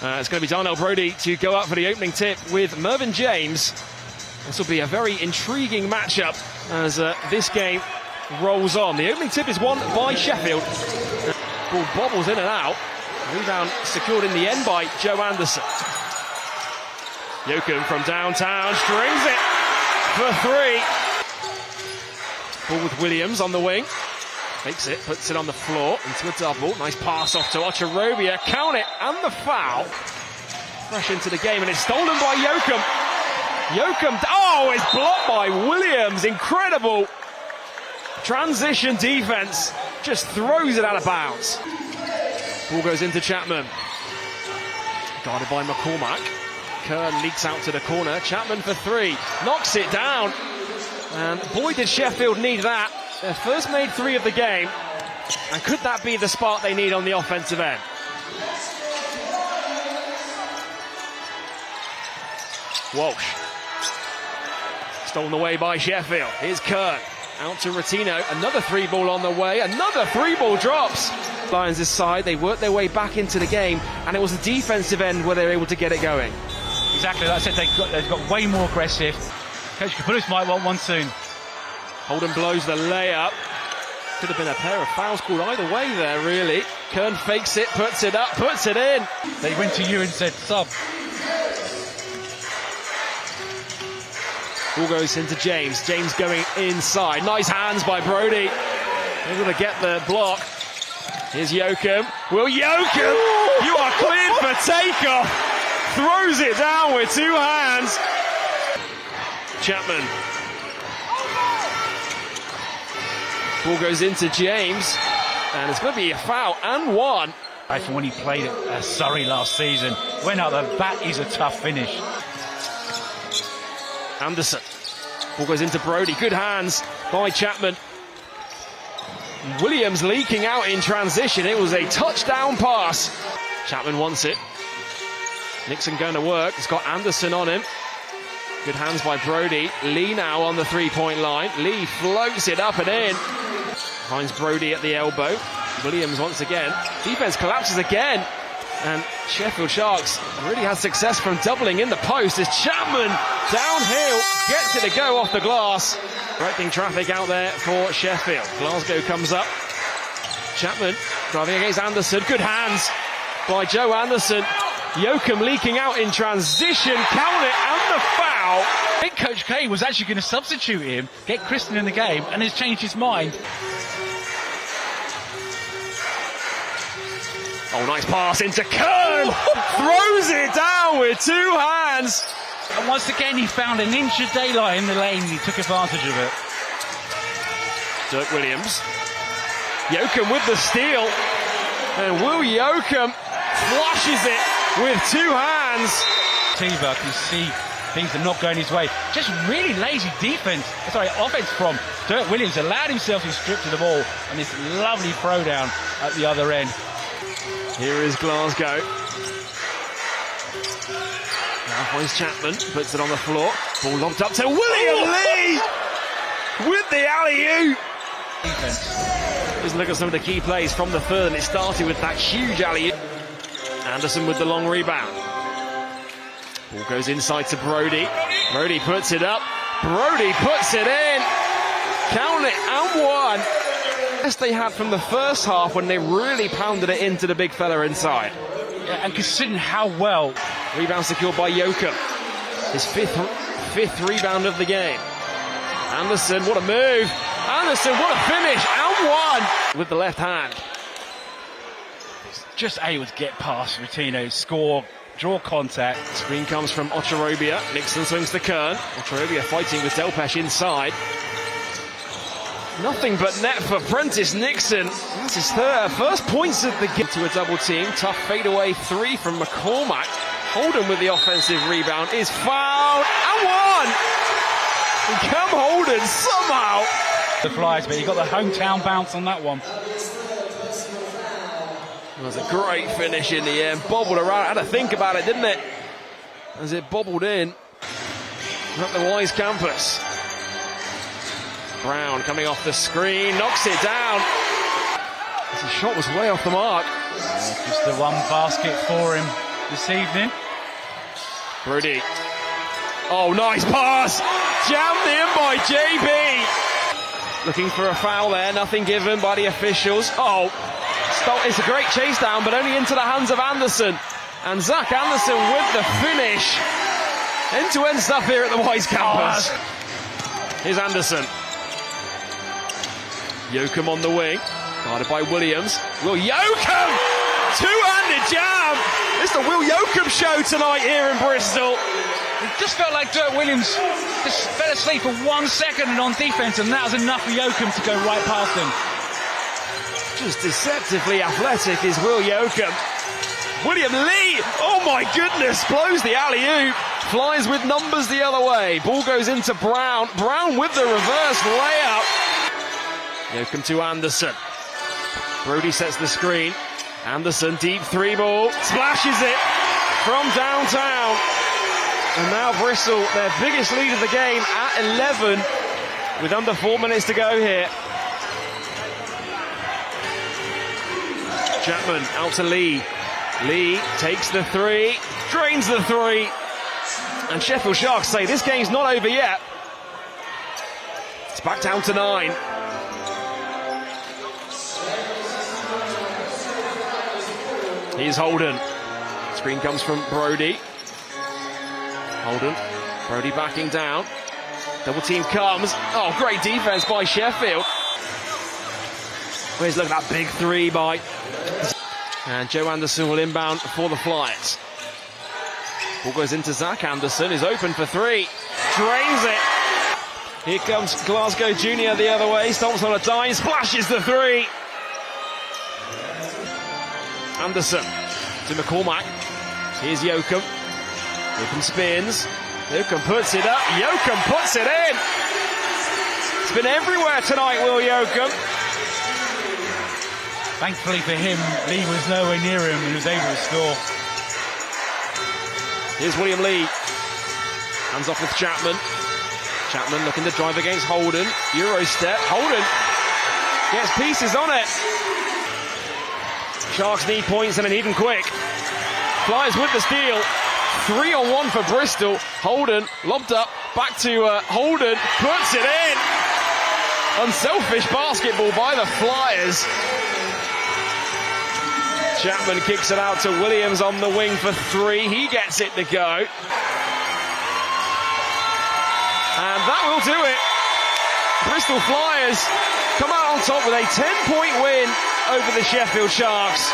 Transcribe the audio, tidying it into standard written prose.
It's going to be Darnell Brodie to go up for the opening tip with Mervyn James. This will be a very intriguing matchup as this game rolls on. The opening tip is won by Sheffield. Ball bobbles in and out. Rebound secured in the end by Joe Anderson. Joachim from downtown strings it for three. Ball with Williams on the wing. Fakes it, puts it on the floor into a double. Nice pass off to Ocharobia. Count it, and the foul. Fresh into the game, and it's stolen by Joachim. Joachim, oh, it's blocked by Williams. Incredible transition defense. Just throws it out of bounds. Ball goes into Chapman. Guarded by McCormack. Kern leaks out to the corner. Chapman for three. Knocks it down. And boy, did Sheffield need that. Their first made three of the game. And could that be the spark they need on the offensive end? Walsh. Stolen away by Sheffield. Here's Kern. Out to Rotino. Another three ball on the way. Another three ball drops. Lions' side, they worked their way back into the game. And it was the defensive end where they were able to get it going. Exactly, like I said, they've got way more aggressive. Coach Kapulis might want one soon. Holden blows the layup. Could have been a pair of fouls called either way there, really. Kern fakes it, puts it up, puts it in. They went to you and said, sub. Ball goes into James. James going inside. Nice hands by Brodie. Able to get the block. Here's Joachim. Will Joachim, you are cleared for takeoff. Throws it down with two hands. Chapman. Ball goes into James, and it's going to be a foul and one. From when he played at Surrey last season, went out the bat, he's a tough finish. Anderson. Ball goes into Brodie. Good hands by Chapman. Williams leaking out in transition. It was a touchdown pass. Chapman wants it. Nixon going to work. He's got Anderson on him. Good hands by Brodie. Lee now on the three-point line. Lee floats it up and in. Finds Brodie at the elbow. Williams once again. Defense collapses again. And Sheffield Sharks really had success from doubling in the post as Chapman downhill gets it to go off the glass. Directing traffic out there for Sheffield. Glasgow comes up. Chapman driving against Anderson. Good hands by Joe Anderson. Joachim leaking out in transition. Count it, and the foul. I think Coach K was actually going to substitute him, get Kristen in the game, and has changed his mind. Oh, nice pass into Kern. Throws it down with two hands. And once again, he found an inch of daylight in the lane, and he took advantage of it. Dirk Williams. Joachim with the steal. And Will Joachim flushes it with two hands. Tiva can see things are not going his way. Just really lazy offense from Dirk Williams. Allowed himself to strip to the ball, and this lovely throw down at the other end. Here is Glasgow. Now finds Chapman, puts it on the floor. Ball lobbed up to William Lee with the alley-oop. Just look at some of the key plays from the third, and it started with that huge alley-oop. Anderson with the long rebound. Ball goes inside to Brodie. Brodie puts it up. Brodie puts it in. Count it, and one. Best they had from the first half when they really pounded it into the big fella inside. Yeah, and considering how well. Rebound secured by Joachim. His fifth rebound of the game. Anderson, what a move. Anderson, what a finish, and one with the left hand. Just able to get past Rotino, score, draw contact. Screen comes from Ocharobia. Nixon swings to Kern. Ocharobia fighting with Delpesh inside. Nothing but net for Prentice Nixon. That's his first points of the game. To a double team. Tough fadeaway three from McCormack. Holden with the offensive rebound is fouled and one. Cam Holden somehow. The Flyers, but he got the hometown bounce on that one. It was a great finish in the end. Bobbled around. Had to think about it, didn't it? As it bobbled in. At the Wise campus. Brown coming off the screen, knocks it down. The shot was way off the mark. Just the one basket for him. this evening. Brody. Oh, nice pass. Jammed in by JB. Looking for a foul there. Nothing given by the officials. Oh, it's a great chase down, but only into the hands of Anderson. And Zach Anderson with the finish. End-to-end stuff here at the Wise campus. Here's Anderson. Yoakum on the wing. Guarded by Williams. Will Yoakum! Two-handed jam! It's the Will Yoakum show tonight here in Bristol. It just felt like Dirk Williams just fell asleep for 1 second and on defence, and that was enough for Yoakum to go right past him. Just deceptively athletic is Will Yoakum. William Lee, oh my goodness, blows the alley-oop. Flies with numbers the other way. Ball goes into Brown. Brown with the reverse layup. Yoakum to Anderson. Brody sets the screen. Anderson, deep three ball. Splashes it from downtown. And now Bristol, their biggest lead of the game at 11 with under 4 minutes to go here. Chapman out to Lee. Lee takes the three, drains the three. And Sheffield Sharks say this game's not over yet. It's back down to 9. Here's Holden. Screen comes from Brody. Holden. Brody backing down. Double team comes. Oh, great defense by Sheffield. Here's look at that big three by... And Joe Anderson will inbound for the Flyers. Ball goes into Zach Anderson, is open for three. Drains it. Here comes Glasgow Jr. the other way. Stomps on a dime, splashes the three. Anderson to McCormack. Here's Yoakum. Yoakum spins. Yoakum puts it up. Yoakum puts it in. It's been everywhere tonight, Will Yoakum. Thankfully for him, Lee was nowhere near him and was able to score. Here's William Lee. Hands off with Chapman. Chapman looking to drive against Holden. Euro step. Holden gets pieces on it. Sharks need points and they need them quick. Flyers with the steal. 3-on-1 for Bristol. Holden lobbed up. Back to Holden. Puts it in. Unselfish basketball by the Flyers. Chapman kicks it out to Williams on the wing for three. He gets it to go. And that will do it. Bristol Flyers come out on top with a 10-point win over the Sheffield Sharks.